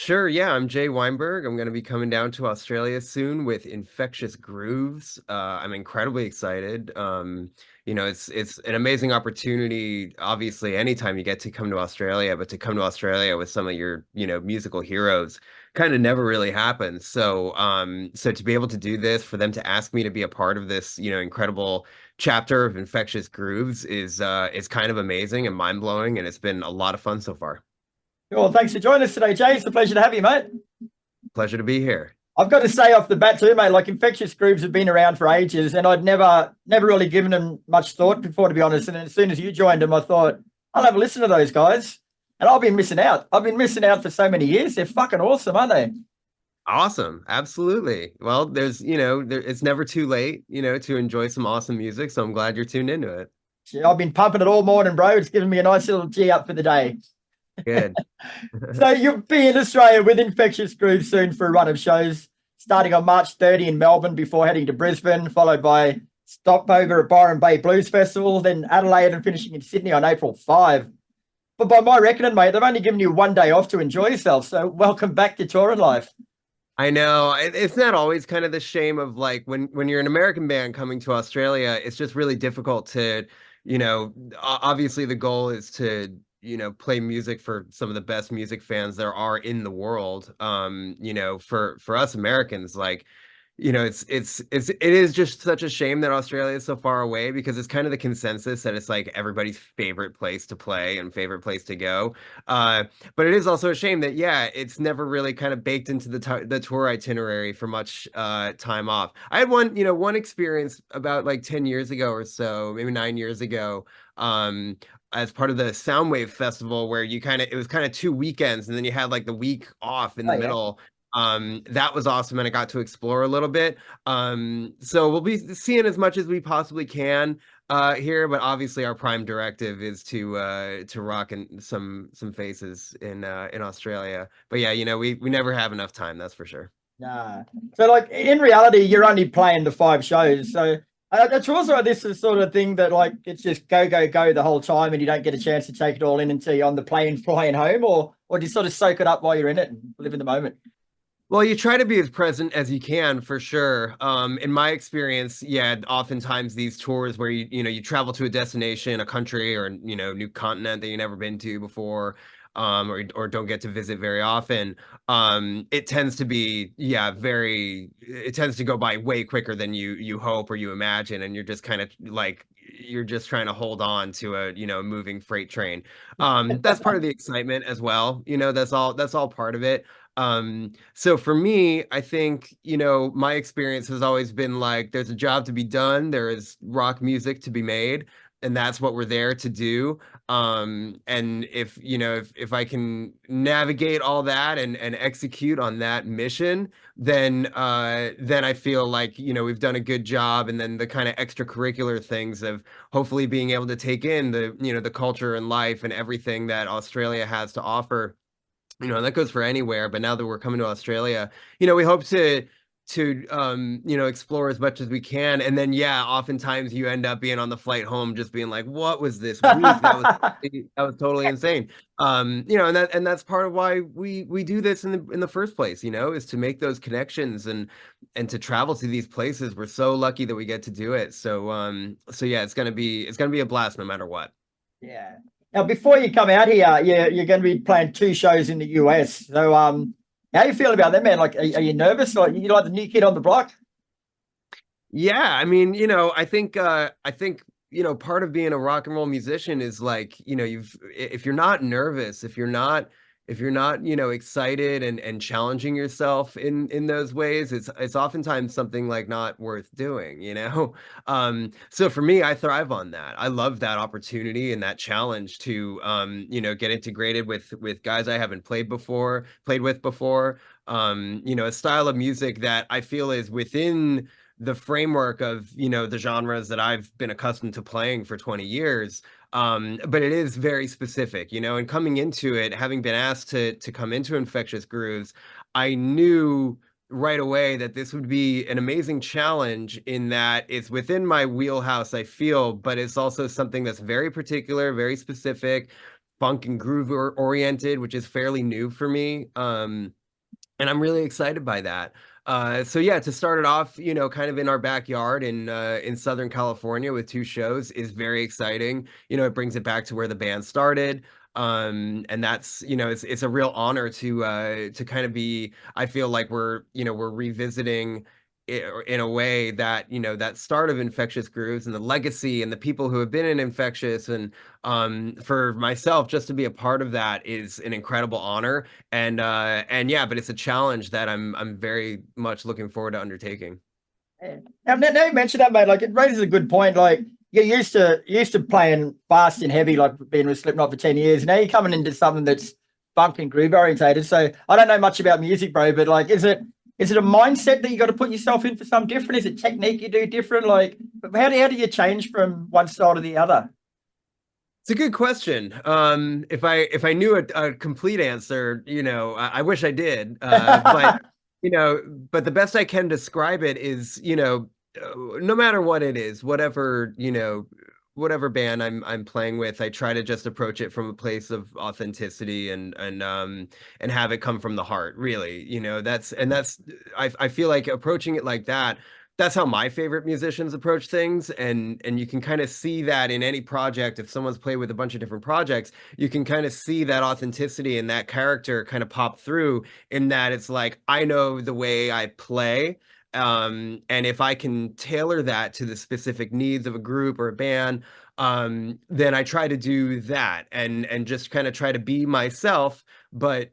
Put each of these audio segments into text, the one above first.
Sure, yeah, I'm Jay Weinberg. I'm going to be coming down to Australia soon with Infectious Grooves. I'm incredibly excited. It's an amazing opportunity. Obviously, anytime you get to come to Australia, but to come to Australia with some of your, musical heroes kind of never really happens. So to be able to do this, for them to ask me to be a part of this, incredible chapter of Infectious Grooves is kind of amazing and mind-blowing, and it's been a lot of fun so far. Well, thanks for joining us today, Jay. It's a pleasure to have you, mate. Pleasure to be here. I've got to say off the bat too, mate, like infectious grooves have been around for ages, and I'd never really given them much thought before, to be honest. And as soon as you joined them, I thought I'll have a listen to those guys, and I've been missing out. I've been missing out for so many years. They're fucking awesome, aren't they? Awesome. Absolutely. Well, it's never too late, to enjoy some awesome music. So I'm glad you're tuned into it. Yeah, I've been pumping it all morning, bro. It's given me a nice little G up for the day. Good. So you'll be in Australia with Infectious Grooves soon for a run of shows, starting on March 30 in Melbourne before heading to Brisbane, followed by stopover at Byron Bay Blues Festival, then Adelaide and finishing in Sydney on April 5. But by my reckoning, mate, they've only given you one day off to enjoy yourself. So welcome back to touring life. I know it's not always kind of the shame of like when you're an American band coming to Australia, it's just really difficult to, obviously the goal is to, play music for some of the best music fans there are in the world. For us Americans, like, it is just such a shame that Australia is so far away because it's kind of the consensus that it's like everybody's favorite place to play and favorite place to go. Uh, but it is also a shame that yeah, it's never really kind of baked into the tour itinerary for much time off. I had one experience about like 10 years ago or so, maybe 9 years ago. As part of the Soundwave Festival, where it was kind of two weekends, and then you had like the week off in the Oh, yeah. middle. That was awesome, and I got to explore a little bit. So we'll be seeing as much as we possibly can here, but obviously our prime directive is to rock in some faces in Australia. But yeah, we never have enough time, that's for sure. Nah. So, like, in reality, you're only playing the five shows. So, that's also this is sort of thing that, like, it's just go, go, go the whole time, and you don't get a chance to take it all in until you're on the plane flying home, or do you sort of soak it up while you're in it and live in the moment? Well, you try to be as present as you can for sure. In my experience, yeah, oftentimes these tours where you travel to a destination, a country, or new continent that you've never been to before, or don't get to visit very often. It tends to be yeah, it tends to go by way quicker than you hope or you imagine, and you're just kind of like you're just trying to hold on to a moving freight train. That's part of the excitement as well. That's all part of it. So for me, I think, my experience has always been like there's a job to be done, there is rock music to be made, and that's what we're there to do. And if I can navigate all that and execute on that mission, then I feel like, we've done a good job. And then the kind of extracurricular things of hopefully being able to take in the culture and life and everything that Australia has to offer, that goes for anywhere. But now that we're coming to Australia, we hope to explore as much as we can. And then yeah, oftentimes you end up being on the flight home just being like, what was this week? That was totally insane. And that's part of why we do this in the first place, is to make those connections and to travel to these places. We're so lucky that we get to do it. So yeah, it's gonna be a blast no matter what. Yeah. Now, before you come out here, you're going to be playing two shows in the US. So, how you feel about that, man? Like, are you nervous? Or you like the new kid on the block? Yeah, I mean, I think part of being a rock and roll musician is like, if you're not nervous, if you're not, excited and challenging yourself in those ways, it's oftentimes something like not worth doing. So for me, I thrive on that. I love that opportunity and that challenge to get integrated with guys I haven't played with before. A style of music that I feel is within the framework of the genres that I've been accustomed to playing for 20 years. But it is very specific, and coming into it, having been asked to come into Infectious Grooves, I knew right away that this would be an amazing challenge in that it's within my wheelhouse, I feel, but it's also something that's very particular, very specific, funk and groove oriented, which is fairly new for me. And I'm really excited by that. So yeah, to start it off, kind of in our backyard in Southern California with 2 shows is very exciting. It brings it back to where the band started. And that's, it's a real honor to kind of be, I feel like we're revisiting it in a way that, that start of Infectious Grooves and the legacy and the people who have been in Infectious. And for myself, just to be a part of that is an incredible honor. And yeah, but it's a challenge that I'm very much looking forward to undertaking. Now you mentioned that, mate, like it raises a good point. Like you're used to playing fast and heavy, like being with Slipknot for 10 years. Now you're coming into something that's funk and groove orientated. So I don't know much about music, bro, but like is it a mindset that you got to put yourself in for something different? Is it technique you do different? Like how do you change from one style to the other? It's a good question. If I knew a complete answer, I wish I did. But the best I can describe it is, no matter what it is, whatever band I'm playing with, I try to just approach it from a place of authenticity and have it come from the heart, really. That's I feel like approaching it like that. That's how my favorite musicians approach things, and you can kind of see that in any project. If someone's played with a bunch of different projects, you can kind of see that authenticity and that character kind of pop through, in that it's like, I know the way I play, and if I can tailor that to the specific needs of a group or a band, then I try to do that and just kind of try to be myself, but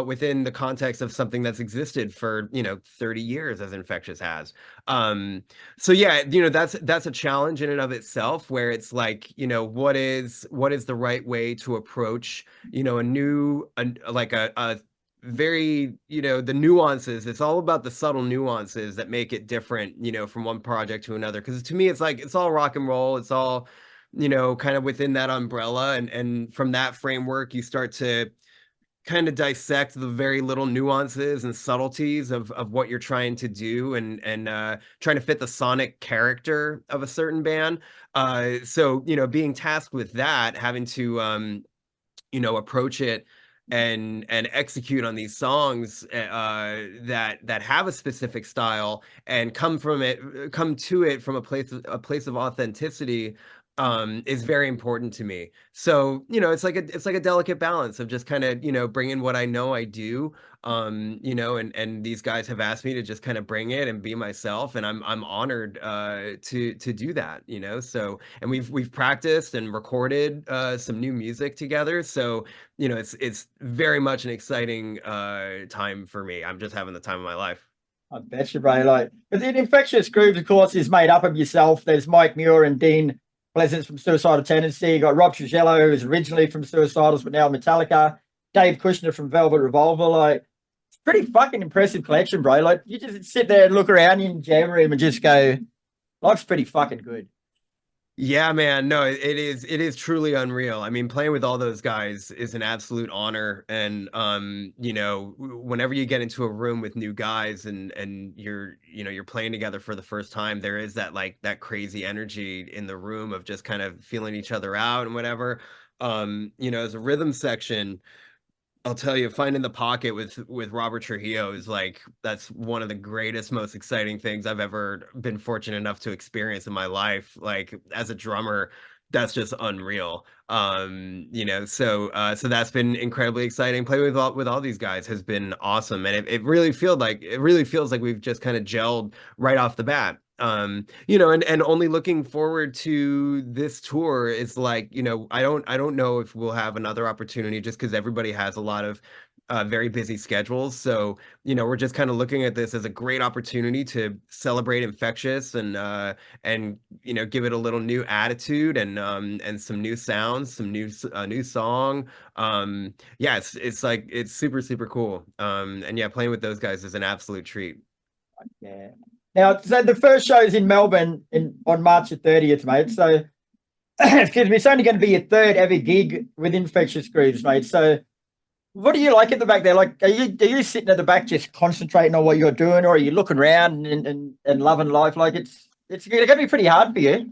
within the context of something that's existed for 30 years, as Infectious has. um so yeah, that's a challenge in and of itself, where it's like, what is the right way to approach a new like a very, the nuances. It's all about the subtle nuances that make it different, from one project to another, because to me it's like it's all rock and roll. It's all, kind of within that umbrella, and from that framework you start to kind of dissect the very little nuances and subtleties of what you're trying to do, and trying to fit the sonic character of a certain band. So being tasked with that, having to approach it and execute on these songs, that have a specific style, and come to it from a place of authenticity, is very important to me. So it's like a delicate balance of just kind of bringing what I know I do, and these guys have asked me to just kind of bring it and be myself, and I'm honored to do that. So, and we've practiced and recorded some new music together. So it's very much an exciting time for me. I'm just having the time of my life. I bet you, bro. Like, but the Infectious Grooves, of course, is made up of yourself. There's Mike Muir and Dean Pleasance from Suicidal Tendency. You got Rob Trujillo, who was originally from Suicidals, but now Metallica. Dave Kushner from Velvet Revolver. Like, it's pretty fucking impressive collection, bro. Like, you just sit there and look around in your jam room and just go, life's pretty fucking good. Yeah, man. No, it is truly unreal. I mean, playing with all those guys is an absolute honor. And whenever you get into a room with new guys, and you're playing together for the first time, there is that, like, that crazy energy in the room of just kind of feeling each other out and whatever. As a rhythm section, I'll tell you, finding the pocket with Robert Trujillo is like, that's one of the greatest, most exciting things I've ever been fortunate enough to experience in my life. Like, as a drummer, that's just unreal. So that's been incredibly exciting. Playing with all these guys has been awesome, and it really feels like we've just kind of gelled right off the bat. And only looking forward to this tour is like, I don't know if we'll have another opportunity, just because everybody has a lot of very busy schedules. So, we're just kind of looking at this as a great opportunity to celebrate Infectious, and give it a little new attitude, and some new sounds, some new song. Yeah, it's like, it's super, super cool. And yeah, playing with those guys is an absolute treat. Yeah. Now, so the first show is in Melbourne on March the 30th, mate. So, excuse me, it's only going to be your third ever gig with Infectious Grooves, mate. So, what do you like at the back there? Like, are you sitting at the back just concentrating on what you're doing, or are you looking around and loving life? Like, it's going to be pretty hard for you.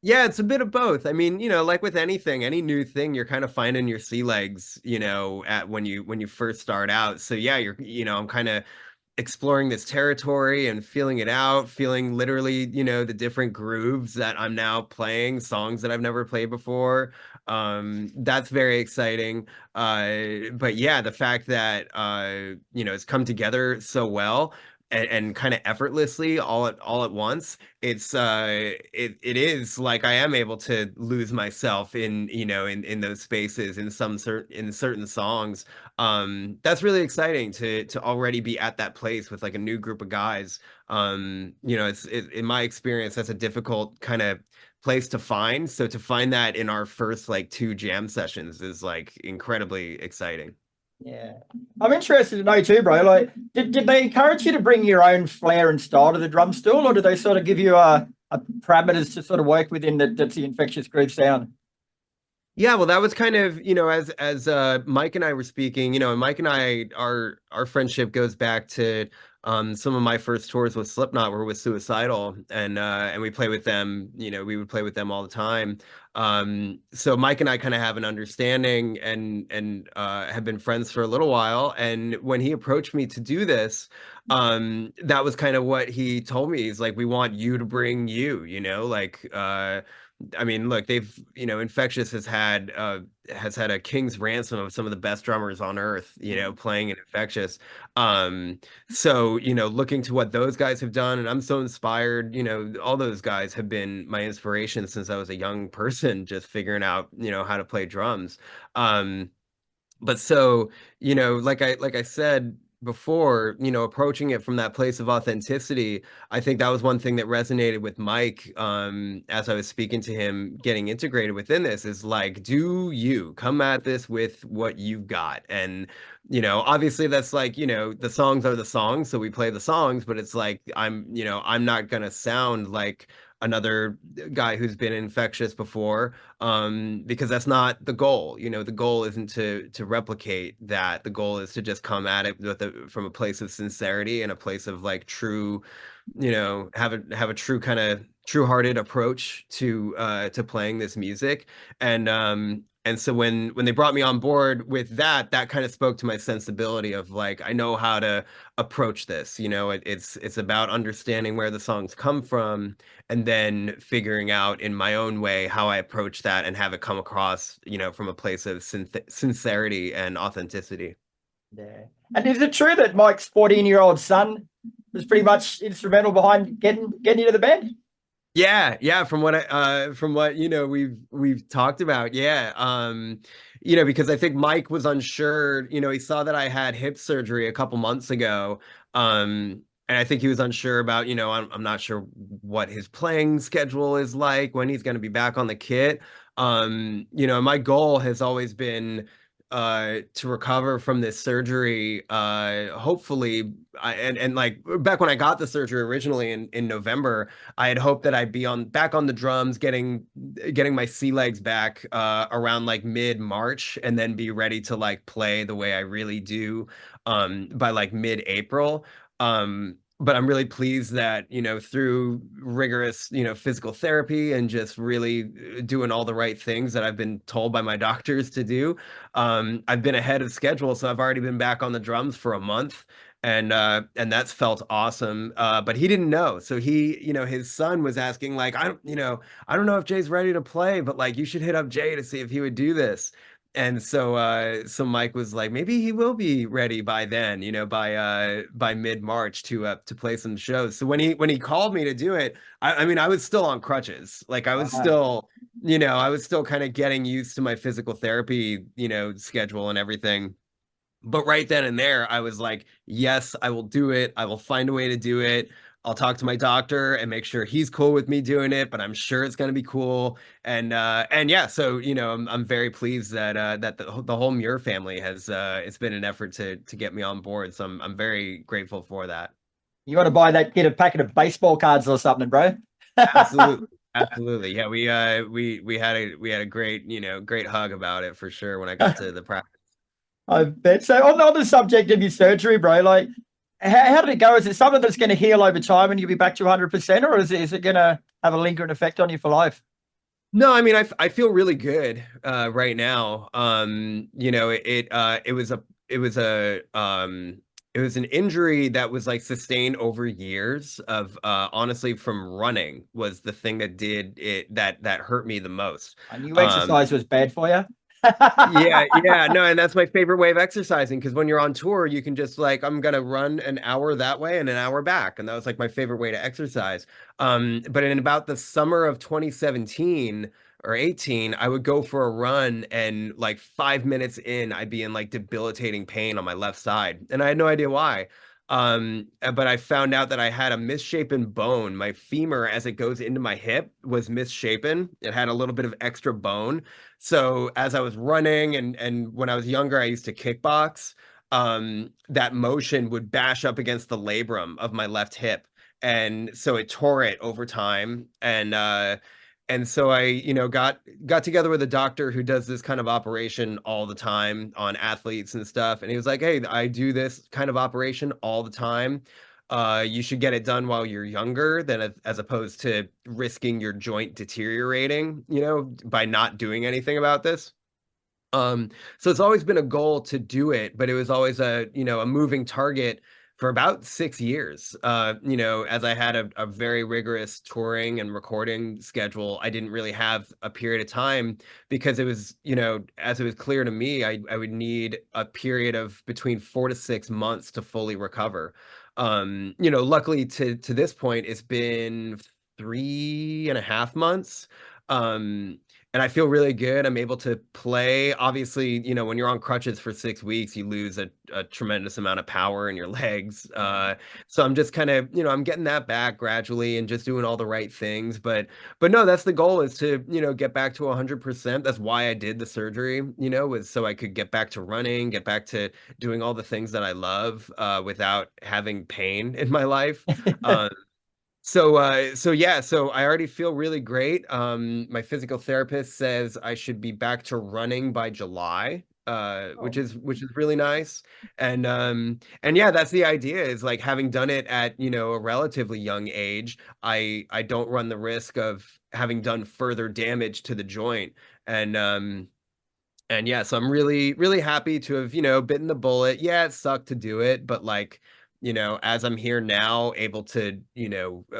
Yeah, it's a bit of both. I mean, like with anything, any new thing, you're kind of finding your sea legs, at when you first start out. So yeah, I'm kind of exploring this territory and feeling it out, feeling literally, the different grooves that I'm now playing, songs that I've never played before. That's very exciting. But yeah, the fact that it's come together so well and kind of effortlessly all at once, it is like I am able to lose myself in those spaces in certain songs. That's really exciting to already be at that place with like a new group of guys. In my experience, that's a difficult kind of place to find. So to find that in our first like two jam sessions is like incredibly exciting. Yeah. I'm interested to know too, bro. Like, did they encourage you to bring your own flair and style to the drum stool, or did they sort of give you a parameters to sort of work within that's the Infectious Groove sound? Yeah, well, that was kind of, as Mike and I were speaking, and Mike and I, our friendship goes back to some of my first tours with Slipknot were with Suicidal, and we play with them, we would play with them all the time. So Mike and I kind of have an understanding and have been friends for a little while. And when he approached me to do this, that was kind of what he told me. He's like, we want you to bring you, like I mean, look, Infectious has had a king's ransom of some of the best drummers on earth, playing in Infectious. So, looking to what those guys have done, and I'm so inspired, all those guys have been my inspiration since I was a young person, just figuring out, how to play drums. Um, but so, like I said before, approaching it from that place of authenticity, I think that was one thing that resonated with Mike, as I was speaking to him, getting integrated within this is like, do you come at this with what you've got? And, obviously that's like, the songs are the songs, so we play the songs, but it's like I'm not gonna sound like another guy who's been infectious before, because that's not the goal. The goal isn't to replicate that. The goal is to just come at it from a place of sincerity and a place of like true, have a true kind of true-hearted approach to playing this music. And so when they brought me on board with that, that kind of spoke to my sensibility of like, I know how to approach this. It's about understanding where the songs come from and then figuring out in my own way how I approach that and have it come across, from a place of sincerity and authenticity. Yeah. And is it true that Mike's 14-year-old son was pretty much instrumental behind getting into the band? Yeah, from what we've talked about, yeah. Because I think Mike was unsure, he saw that I had hip surgery a couple months ago. And I think he was unsure about, I'm not sure what his playing schedule is like, when he's going to be back on the kit. My goal has always been to recover from this surgery, hopefully. And like back when I got the surgery originally in November, I had hoped that I'd be back on the drums, getting my sea legs back around like mid-March, and then be ready to like play the way I really do by like mid-April. But I'm really pleased that, through rigorous, physical therapy and just really doing all the right things that I've been told by my doctors to do, I've been ahead of schedule. So I've already been back on the drums for a month, and that's felt awesome. But he didn't know. So his son was asking like, I don't know if Jay's ready to play, but like you should hit up Jay to see if he would do this. And so Mike was like, maybe he will be ready by then, by mid-March to play some shows. So when he called me to do it, I mean, I was still on crutches. Like I was still kind of getting used to my physical therapy, schedule and everything. But right then and there, I was like, yes, I will do it. I will find a way to do it. I'll talk to my doctor and make sure he's cool with me doing it, but I'm sure it's going to be cool. And yeah, so I'm very pleased that the whole Muir family has it's been an effort to get me on board. So I'm very grateful for that. You got to buy that kid a packet of baseball cards or something, bro. Absolutely. Absolutely. Yeah, we had a great, great hug about it for sure when I got to the practice. I bet. So on the subject of your surgery, bro, like how did it go? Is it something that's going to heal over time and you'll be back to 100%, or is it going to have a lingering effect on you for life? No, I mean, I feel really good right now. It was it was an injury that was like sustained over years of honestly from running was the thing that did it that hurt me the most. I knew Um, exercise was bad for you. yeah, yeah, no, and that's my favorite way of exercising because when you're on tour, you can just like I'm gonna run an hour that way and an hour back, and that was like my favorite way to exercise. But in about the summer of 2017 or 18, I would go for a run, and like 5 minutes in, I'd be in like debilitating pain on my left side, and I had no idea why. But I found out that I had a misshapen bone. My femur, as it goes into my hip, was misshapen. It had a little bit of extra bone. So as I was running and when I was younger, I used to kickbox. That motion would bash up against the labrum of my left hip, and so it tore it over time. And so I, got together with a doctor who does this kind of operation all the time on athletes and stuff, and he was like, "Hey, I do this kind of operation all the time. You should get it done while you're younger than as opposed to risking your joint deteriorating, by not doing anything about this." So it's always been a goal to do it, but it was always a moving target for about 6 years. As I had a very rigorous touring and recording schedule, I didn't really have a period of time because it was, as it was clear to me, I would need a period of between 4 to 6 months to fully recover. Luckily to this point, it's been 3.5 months. Um, and I feel really good. I'm able to play. Obviously, when you're on crutches for 6 weeks, you lose a tremendous amount of power in your legs. So I'm just kind of, I'm getting that back gradually and just doing all the right things. But no, that's the goal is to, get back to 100%. That's why I did the surgery, was so I could get back to running, get back to doing all the things that I love, without having pain in my life. Um, so yeah, so I already feel really great. My physical therapist says I should be back to running by July, Oh, which is really nice. And yeah, that's the idea is like having done it at, a relatively young age, I don't run the risk of having done further damage to the joint. And and yeah, so I'm really, really happy to have, bitten the bullet. Yeah, it sucked to do it, but like, as I'm here now, able to,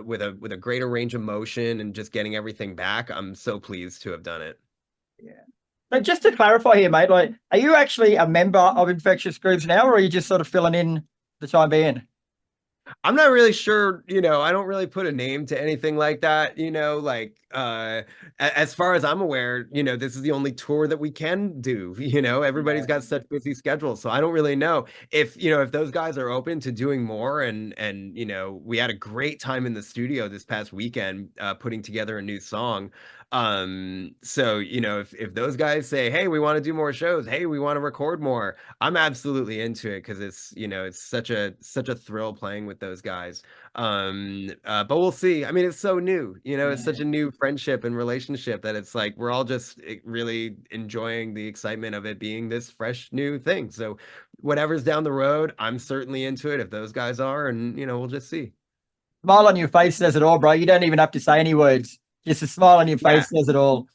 with a greater range of motion and just getting everything back, I'm so pleased to have done it. yeah. But just to clarify here, mate, like, are you actually a member of Infectious Grooves now, or are you just sort of filling in the time being? I'm not really sure, I don't really put a name to anything like that, like as far as I'm aware, this is the only tour that we can do, everybody's Yeah. got such busy schedules. So I don't really know if those guys are open to doing more and we had a great time in the studio this past weekend putting together a new song. So, if those guys say, "Hey, we want to do more shows. Hey, we want to record more." I'm absolutely into it because it's such a thrill playing with those guys. But we'll see. I mean, it's so new, it's such Yeah. a new friendship and relationship that it's like we're all just really enjoying the excitement of it being this fresh new thing. So whatever's down the road, I'm certainly into it if those guys are, and we'll just see. Smile on your face says it all, bro. You don't even have to say any words. Just a smile on your Yeah. face says it all.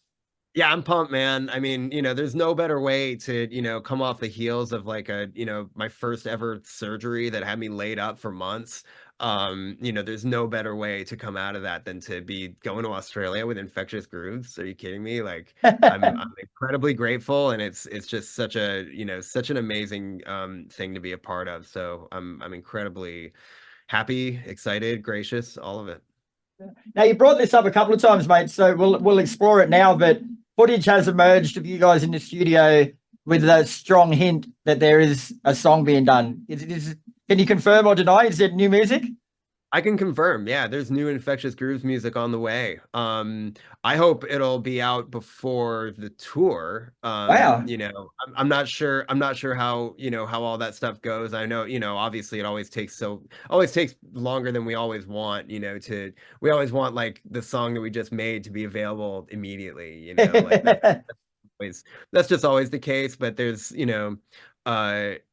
Yeah, I'm pumped, man. I mean, there's no better way to, come off the heels of like my first ever surgery that had me laid up for months. There's no better way to come out of that than to be going to Australia with Infectious Grooves. Are you kidding me? Like, I'm incredibly grateful, and it's just such an amazing thing to be a part of. So I'm incredibly happy, excited, gracious, all of it. Now you brought this up a couple of times, mate. So we'll explore it now. But footage has emerged of you guys in the studio with a strong hint that there is a song being done. Can you confirm or deny? Is it new music? I can confirm. Yeah, there's new Infectious Grooves music on the way. I hope it'll be out before the tour. Wow. I'm not sure. I'm not sure how, how all that stuff goes. I know, obviously it always takes longer than we always want, we always want like the song that we just made to be available immediately, like that always that's just always the case, but there's,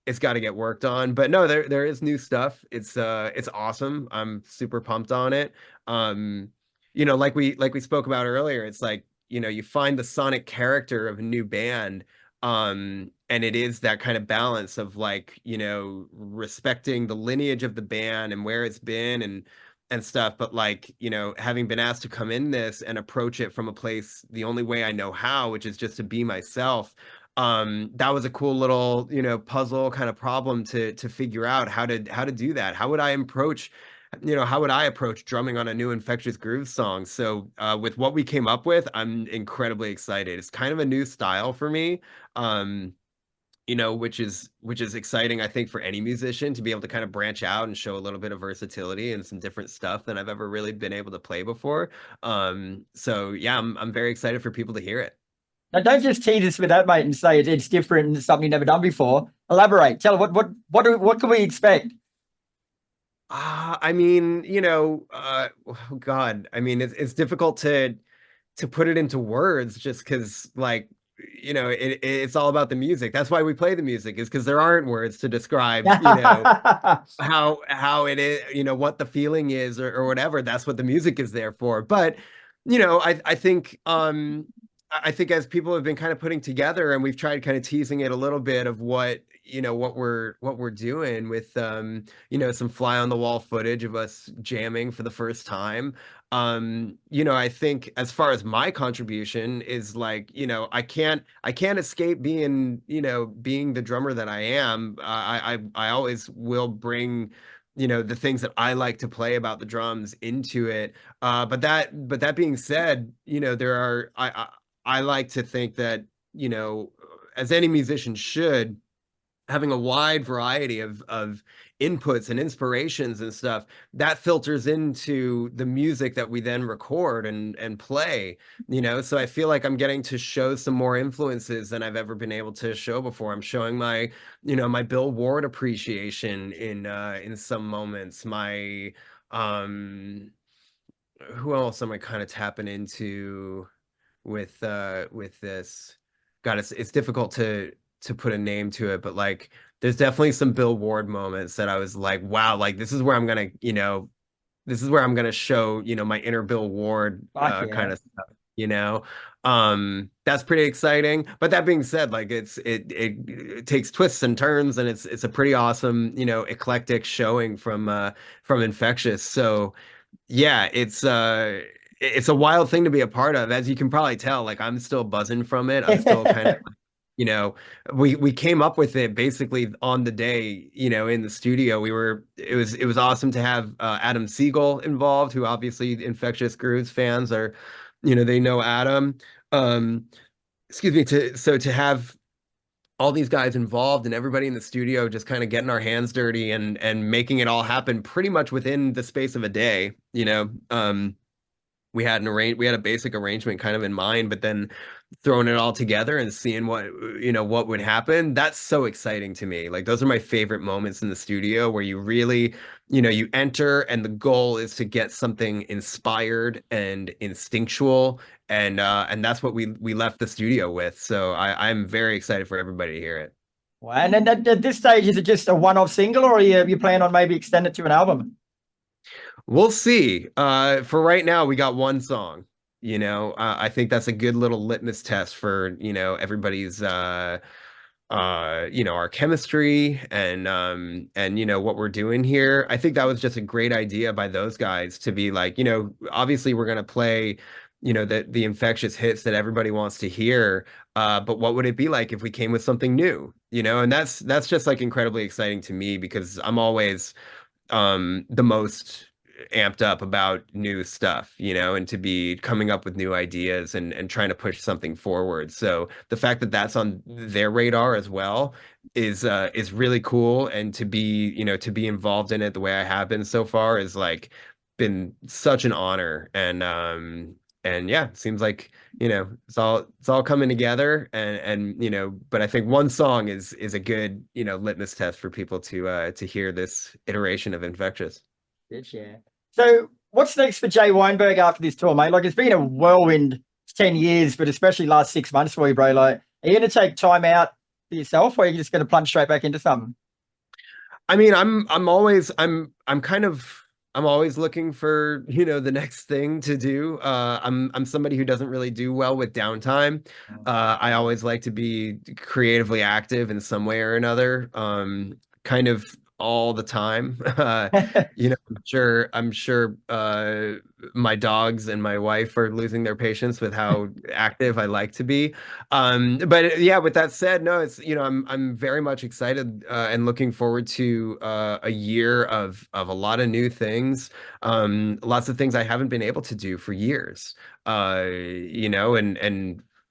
it's got to get worked on. But no, there is new stuff. It's awesome. I'm super pumped on it. Um, like we spoke about earlier, it's like, you find the sonic character of a new band. And it is that kind of balance of like, respecting the lineage of the band and where it's been and stuff, but like, having been asked to come in this and approach it from a place the only way I know how, which is just to be myself. That was a cool little, puzzle kind of problem to figure out how to do that. How would I approach drumming on a new Infectious Grooves song? So, with what we came up with, I'm incredibly excited. It's kind of a new style for me. Um, which is exciting, I think, for any musician to be able to kind of branch out and show a little bit of versatility and some different stuff than I've ever really been able to play before. So yeah, I'm very excited for people to hear it. Now, don't just tease us with that, mate, and say it's different and something you've never done before. Elaborate. Tell what can we expect? I mean, oh God, I mean, it's difficult to put it into words just because, like, it's all about the music. That's why we play the music, is because there aren't words to describe, how it is, what the feeling is, or whatever. That's what the music is there for. But I think as people have been kind of putting together, and we've tried kind of teasing it a little bit of what we're doing with some fly on the wall footage of us jamming for the first time. I think as far as my contribution is, like, I can't escape being the drummer that I am. I always will bring the things that I like to play about the drums into it. But that being said, I like to think that, as any musician should, having a wide variety of inputs and inspirations and stuff that filters into the music that we then record and play. So I feel like I'm getting to show some more influences than I've ever been able to show before. I'm showing my Bill Ward appreciation in some moments. My Who else am I kind of tapping into with this? God, it's difficult to put a name to it, but like there's definitely some Bill Ward moments that I was like, wow, like this is where I'm gonna show, my inner Bill Ward Fuck kind yeah. of stuff, you know. That's pretty exciting. But that being said, like it takes twists and turns, and it's a pretty awesome, eclectic showing from Infectious. So yeah, it's a wild thing to be a part of. As you can probably tell, like I'm still buzzing from it. I'm still kind of, you know, we came up with it basically on the day, in the studio. It was awesome to have Adam Siegel involved, who obviously Infectious Grooves fans are, they know Adam. Um, excuse me, to have all these guys involved and everybody in the studio just kind of getting our hands dirty and making it all happen pretty much within the space of a day. We had a basic arrangement kind of in mind, but then throwing it all together and seeing what would happen, that's so exciting to me. Like those are my favorite moments in the studio, where you really, you enter and the goal is to get something inspired and instinctual, and that's what we left the studio with. So I'm very excited for everybody to hear it. Wow. And then at this stage, is it just a one-off single, or you plan on maybe extend it to an album? We'll see. For right now, we got one song. I think that's a good little litmus test for, everybody's, our chemistry and what we're doing here. I think that was just a great idea by those guys to be like, obviously we're gonna play, the infectious hits that everybody wants to hear. But what would it be like if we came with something new? And that's just like incredibly exciting to me, because I'm always the most amped up about new stuff, and to be coming up with new ideas and trying to push something forward. So the fact that that's on their radar as well is really cool. And to be involved in it the way I have been so far is like been such an honor. And yeah, it seems like, it's all coming together, and but I think one song is a good, litmus test for people to hear this iteration of Infectious. Good, yeah. So what's next for Jay Weinberg after this tour, mate? Like, it's been a whirlwind 10 years, but especially last 6 months for you, bro. Like, are you going to take time out for yourself, or are you just going to plunge straight back into something? I mean, I'm kind of I'm always looking for, the next thing to do. I'm somebody who doesn't really do well with downtime. I always like to be creatively active in some way or another, kind of all the time. I'm sure my dogs and my wife are losing their patience with how active I like to be. But yeah, with that said, no, it's I'm very much excited and looking forward to a year of a lot of new things, lots of things I haven't been able to do for years.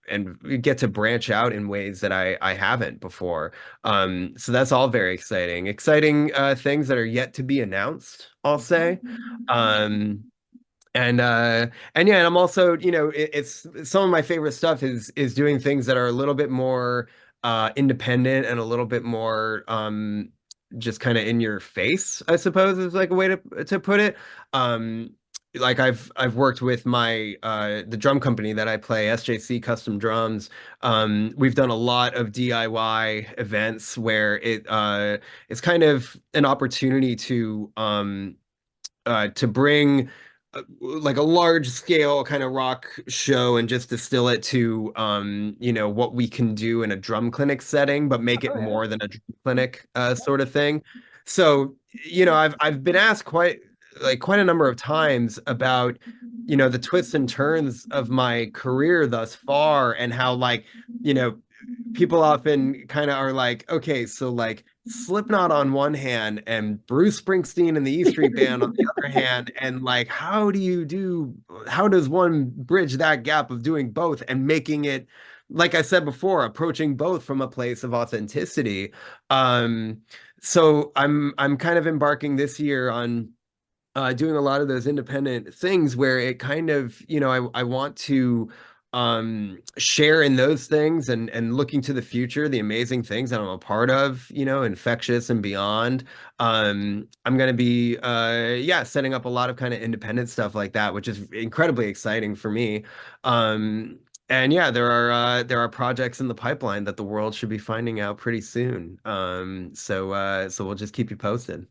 And we get to branch out in ways that I haven't before. So that's all very exciting. Exciting things that are yet to be announced, I'll say. Um, and yeah, and I'm also, it's some of my favorite stuff is doing things that are a little bit more independent and a little bit more just kind of in your face, I suppose is like a way to put it. Like I've worked with my the drum company that I play, SJC Custom Drums. We've done a lot of DIY events where it's kind of an opportunity to bring like a large scale kind of rock show and just distill it to what we can do in a drum clinic setting, but make it Oh yeah. more than a drum clinic sort of thing. So, I've been asked quite a number of times about the twists and turns of my career thus far and how you know people often kind of are like, okay, so like Slipknot on one hand and Bruce Springsteen and the E Street Band on the other hand, and like, how does one bridge that gap of doing both and making it, like I said before, approaching both from a place of authenticity? Um, so I'm kind of embarking this year on doing a lot of those independent things where it kind of, I want to share in those things and looking to the future, the amazing things that I'm a part of, Infectious and beyond. I'm going to be, yeah, setting up a lot of kind of independent stuff like that, which is incredibly exciting for me. And yeah, there are projects in the pipeline that the world should be finding out pretty soon. So we'll just keep you posted.